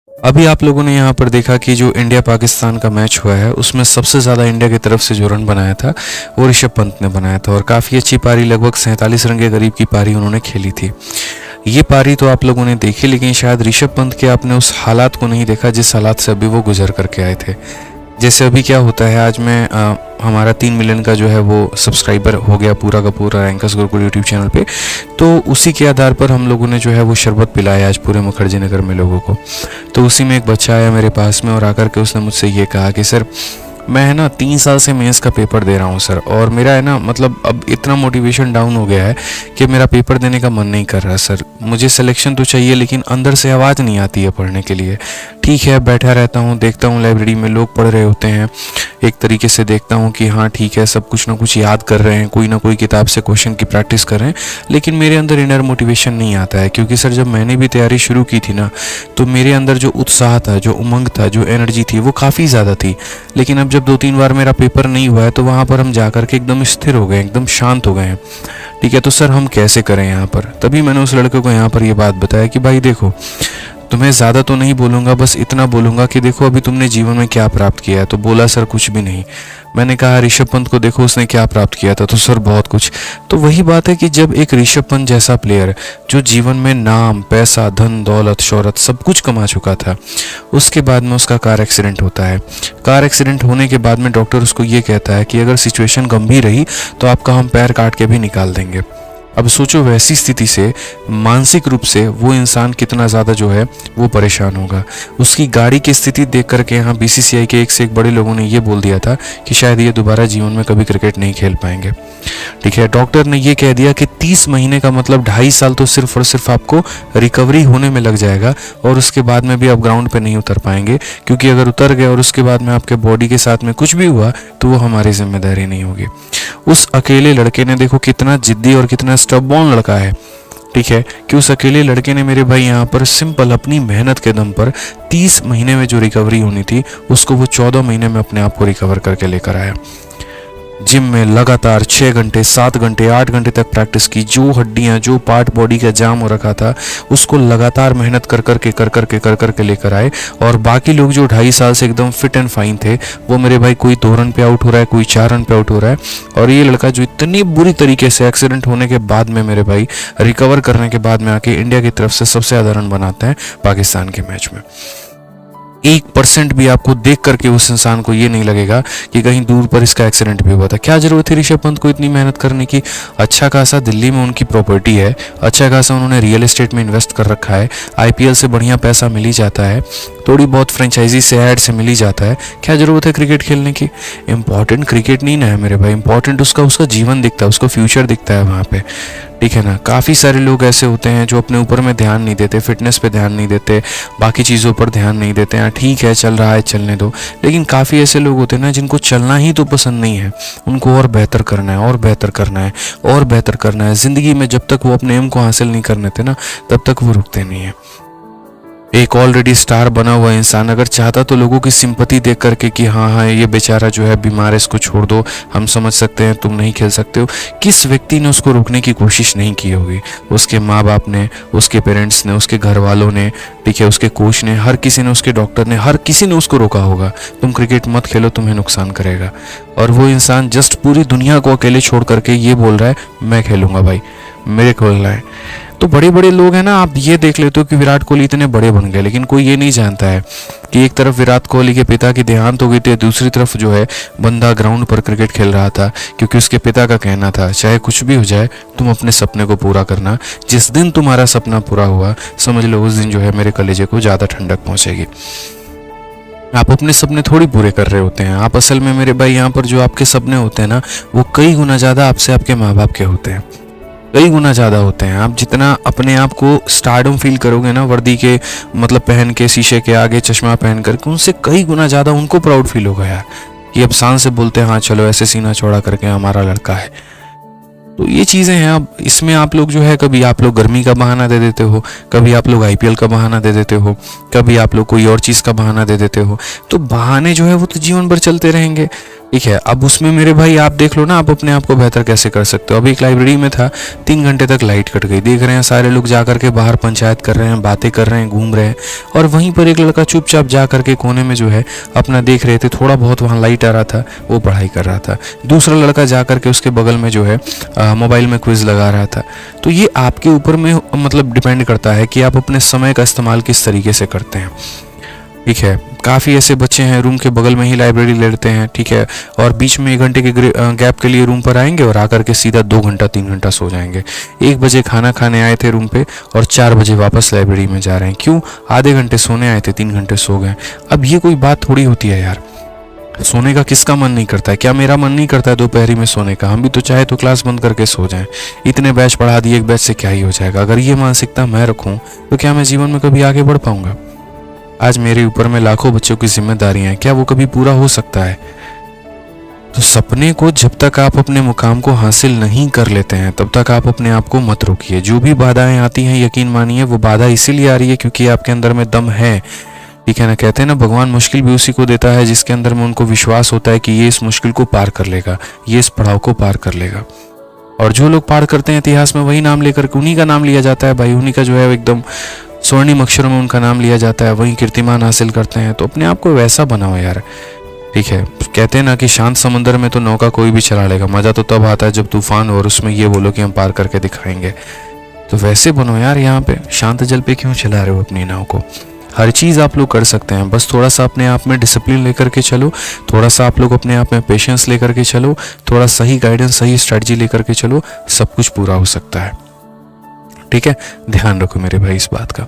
अभी आप लोगों ने यहाँ पर देखा कि जो इंडिया पाकिस्तान का मैच हुआ है उसमें सबसे ज़्यादा इंडिया की तरफ से जो रन बनाया था वो ऋषभ पंत ने बनाया था और काफ़ी अच्छी पारी, लगभग 47 रन के करीब की पारी उन्होंने खेली थी। ये पारी तो आप लोगों ने देखी, लेकिन शायद ऋषभ पंत के आपने उस हालात को नहीं देखा जिस हालात से अभी वो गुजर करके आए थे। जैसे अभी क्या होता है, आज मैं हमारा 3 मिलियन का जो है वो सब्सक्राइबर हो गया पूरा का पूरा रैंकर्स गुरुकुल यूट्यूब चैनल पे। तो उसी के आधार पर हम लोगों ने जो है वो शरबत पिलाया आज पूरे मुखर्जी नगर में लोगों को। तो उसी में एक बच्चा आया मेरे पास में और आकर के उसने मुझसे ये कहा कि सर मैं है ना 3 साल से मेंस का पेपर दे रहा हूँ सर, और मेरा है ना मतलब अब इतना मोटिवेशन डाउन हो गया है कि मेरा पेपर देने का मन नहीं कर रहा सर। मुझे सिलेक्शन तो चाहिए लेकिन अंदर से आवाज़ नहीं आती है पढ़ने के लिए। ठीक है, बैठा रहता हूँ, देखता हूँ लाइब्रेरी में लोग पढ़ रहे होते हैं, एक तरीके से देखता हूँ कि हाँ ठीक है, सब कुछ ना कुछ याद कर रहे हैं, कोई ना कोई किताब से क्वेश्चन की प्रैक्टिस कर रहे हैं, लेकिन मेरे अंदर इनर मोटिवेशन नहीं आता है। क्योंकि सर जब मैंने भी तैयारी शुरू की थी ना, तो मेरे अंदर जो उत्साह था, जो उमंग था, जो एनर्जी थी वो काफ़ी ज़्यादा थी। लेकिन अब जब 2-3 बार मेरा पेपर नहीं हुआ है तो वहाँ पर हम जा कर के एकदम स्थिर हो गए, एकदम शांत हो गए हैं। ठीक है, तो सर हम कैसे करें यहाँ पर? तभी मैंने उस लड़के को यहाँ पर ये बात बताया कि भाई देखो, तुम्हें ज़्यादा तो नहीं बोलूँगा, बस इतना बोलूँगा कि देखो अभी तुमने जीवन में क्या प्राप्त किया है। तो बोला सर कुछ भी नहीं। मैंने कहा ऋषभ पंत को देखो उसने क्या प्राप्त किया था। तो सर बहुत कुछ। तो वही बात है कि जब एक ऋषभ पंत जैसा प्लेयर जो जीवन में नाम, पैसा, धन, दौलत, शोहरत सब कुछ कमा चुका था, उसके बाद में उसका कार एक्सीडेंट होता है। कार एक्सीडेंट होने के बाद में डॉक्टर उसको ये कहता है कि अगर सिचुएशन गंभीर रही तो आपका हम पैर काट के भी निकाल देंगे। अब सोचो वैसी स्थिति से मानसिक रूप से वो इंसान कितना ज़्यादा जो है वो परेशान होगा। उसकी गाड़ी की स्थिति देख करके यहाँ बीसीसीआई के एक से एक बड़े लोगों ने ये बोल दिया था कि शायद ये दोबारा जीवन में कभी क्रिकेट नहीं खेल पाएंगे। ठीक है, डॉक्टर ने ये कह दिया कि 30 महीने का मतलब 2.5 साल तो सिर्फ और सिर्फ आपको रिकवरी होने में लग जाएगा, और उसके बाद में भी आप ग्राउंड पे नहीं उतर पाएंगे। क्योंकि अगर उतर गए और उसके बाद में आपके बॉडी के साथ में कुछ भी हुआ तो वो हमारी जिम्मेदारी नहीं होगी। उस अकेले लड़के ने देखो कितना जिद्दी और कितना स्टबॉर्न लड़का है। ठीक है, कि उस अकेले लड़के ने मेरे भाई यहाँ पर सिंपल अपनी मेहनत के दम पर 30 महीने में जो रिकवरी होनी थी उसको वो 14 महीने में अपने आप को रिकवर करके लेकर आया। जिम में लगातार 6 घंटे, 7 घंटे, 8 घंटे तक प्रैक्टिस की। जो हड्डियां, जो पार्ट बॉडी का जाम हो रखा था उसको लगातार मेहनत कर करके लेकर आए। और बाकी लोग जो 2.5 साल से एकदम फिट एंड फाइन थे, वो मेरे भाई कोई 2 रन पे आउट हो रहा है, कोई 4 रन पे आउट हो रहा है। और ये लड़का जो इतनी बुरी तरीके से एक्सीडेंट होने के बाद में मेरे भाई रिकवर करने के बाद में आके इंडिया की तरफ से सबसे ज़्यादा रन बनाते हैं पाकिस्तान के मैच में। 1% भी आपको देख करके उस इंसान को ये नहीं लगेगा कि कहीं दूर पर इसका एक्सीडेंट भी हुआ था। क्या जरूरत है ऋषभ पंत को इतनी मेहनत करने की? अच्छा खासा दिल्ली में उनकी प्रॉपर्टी है, अच्छा खासा उन्होंने रियल एस्टेट में इन्वेस्ट कर रखा है, आईपीएल से बढ़िया पैसा मिल ही जाता है, थोड़ी बहुत फ्रेंचाइजी से ऐड से मिल ही जाता है। क्या जरूरत है क्रिकेट खेलने की? इंपॉर्टेंट क्रिकेट नहीं ना है मेरे भाई, इंपॉर्टेंट उसका जीवन दिखता है, उसका फ्यूचर दिखता है वहाँ पे। ठीक है ना, काफ़ी सारे लोग ऐसे होते हैं जो अपने ऊपर में ध्यान नहीं देते, फिटनेस पे ध्यान नहीं देते, बाकी चीज़ों पर ध्यान नहीं देते हैं। ठीक है, चल रहा है, चलने दो। लेकिन काफ़ी ऐसे लोग होते हैं ना जिनको चलना ही तो पसंद नहीं है, उनको और बेहतर करना है, और बेहतर करना है, और बेहतर करना है। ज़िंदगी में जब तक वो अपने एम को हासिल नहीं करने थे ना, तब तक वो रुकते नहीं है। एक ऑलरेडी स्टार बना हुआ इंसान अगर चाहता तो लोगों की सिंपैथी देख करके कि हाँ ये बेचारा जो है बीमार है, इसको छोड़ दो, हम समझ सकते हैं, तुम नहीं खेल सकते हो। किस व्यक्ति ने उसको रोकने की कोशिश नहीं की होगी? उसके माँ बाप ने, उसके पेरेंट्स ने, उसके घर वालों ने, ठीक है, उसके कोच ने, हर किसी ने, उसके डॉक्टर ने, हर किसी ने उसको रोका होगा, तुम क्रिकेट मत खेलो, तुम्हें नुकसान करेगा। और वो इंसान जस्ट पूरी दुनिया को अकेले छोड़ करके ये बोल रहा है मैं खेलूंगा भाई, मेरे खेलना है। तो बड़े बड़े लोग हैं ना, आप ये देख लेते हो कि विराट कोहली इतने बड़े बन गए, लेकिन कोई ये नहीं जानता है कि एक तरफ विराट कोहली के पिता की देहांत हो गई थी, दूसरी तरफ जो है बंदा ग्राउंड पर क्रिकेट खेल रहा था क्योंकि उसके पिता का कहना था चाहे कुछ भी हो जाए तुम अपने सपने को पूरा करना। जिस दिन तुम्हारा सपना पूरा हुआ समझ लो उस दिन जो है मेरे कलेजे को ज़्यादा ठंडक पहुँचेगी। आप अपने सपने थोड़ी पूरे कर रहे होते हैं, आप असल में मेरे भाई यहाँ पर जो आपके सपने होते हैं ना, वो कई गुना ज़्यादा आपसे आपके माँ बाप के होते हैं, कई गुना ज़्यादा होते हैं। आप जितना अपने आप को स्टारडम फील करोगे ना वर्दी के मतलब पहन के, शीशे के आगे चश्मा पहन करके, उनसे कई गुना ज़्यादा उनको प्राउड फील होगा यार, कि अब शान से बोलते हैं हाँ चलो ऐसे सीना चौड़ा करके हमारा लड़का है। तो ये चीज़ें हैं। अब इसमें आप लोग जो है, कभी आप लोग गर्मी का बहाना दे देते हो, कभी आप लोग आईपीएल का बहाना दे देते हो, कभी आप लोग कोई और चीज़ का बहाना दे देते हो। तो बहाने जो है वो तो जीवन भर चलते रहेंगे। ठीक है। अब उसमें मेरे भाई आप देख लो ना, आप अपने आप को बेहतर कैसे कर सकते हो। अभी एक लाइब्रेरी में था, 3 घंटे तक लाइट कट गई, देख रहे हैं सारे लोग जा करके बाहर पंचायत कर रहे हैं, बातें कर रहे हैं, घूम रहे हैं, और वहीं पर एक लड़का चुपचाप जा करके कोने में जो है अपना देख रहे थे, थोड़ा बहुत वहाँ लाइट आ रहा था, वो पढ़ाई कर रहा था। दूसरा लड़का जा करके उसके बगल में जो है मोबाइल में क्विज लगा रहा था। तो ये आपके ऊपर में मतलब डिपेंड करता है कि आप अपने समय का इस्तेमाल किस तरीके से करते हैं। ठीक है। काफ़ी ऐसे बच्चे हैं रूम के बगल में ही लाइब्रेरी ले लेते हैं, ठीक है, और बीच में 1 घंटे के गैप के लिए रूम पर आएंगे और आकर के सीधा 2 घंटा 3 घंटा सो जाएंगे। 1 बजे खाना खाने आए थे रूम पे और 4 बजे वापस लाइब्रेरी में जा रहे हैं। क्यों? आधे घंटे सोने आए थे, 3 घंटे सो गए। अब ये कोई बात थोड़ी होती है यार। सोने का किसका मन नहीं करता है? क्या मेरा मन नहीं करता है दोपहरी में सोने का? हम भी तो चाहे तो क्लास बंद करके सो जाएं। इतने बैच पढ़ा दिए, एक बैच से क्या ही हो जाएगा। अगर ये मानसिकता मैं रखूं तो क्या मैं जीवन में कभी आगे बढ़ पाऊंगा? आज मेरे ऊपर में लाखों बच्चों की जिम्मेदारियां हैं, क्या वो कभी पूरा हो सकता है? तो सपने को जब तक आप अपने मुकाम को हासिल नहीं कर लेते हैं तब तक आप अपने आप को मत रोकिए। जो भी बाधाएं आती हैं, यकीन मानिए वो बाधा इसीलिए आ रही है क्योंकि आपके अंदर में दम है। ठीक है ना? कहते हैं ना, भगवान मुश्किल भी उसी को देता है जिसके अंदर में उनको विश्वास होता है कि ये इस मुश्किल को पार कर लेगा, ये इस पड़ाव को पार कर लेगा। और जो लोग पार करते हैं इतिहास में, वही नाम लेकर उन्हीं का नाम लिया जाता है भाई, उन्हीं का जो है एकदम स्वर्णिम अक्षरों में उनका नाम लिया जाता है, वही कीर्तिमान हासिल करते हैं। तो अपने आप को वैसा बनाओ यार। ठीक है। कहते हैं ना कि शांत समुद्र में तो नौका कोई भी चला लेगा, मजा तो तब आता है जब तूफान और उसमें ये बोलो कि हम पार करके दिखाएंगे। तो वैसे बनो यार। यहाँ पे शांत जल पे क्यों चला रहे हो अपनी नाव को? हर चीज़ आप लोग कर सकते हैं, बस थोड़ा सा अपने आप में डिसिप्लिन लेकर के चलो, थोड़ा सा आप लोग अपने आप में पेशेंस लेकर के चलो, थोड़ा सही गाइडेंस, सही स्ट्रेटजी लेकर के चलो, सब कुछ पूरा हो सकता है। ठीक है। ध्यान रखो मेरे भाई इस बात का।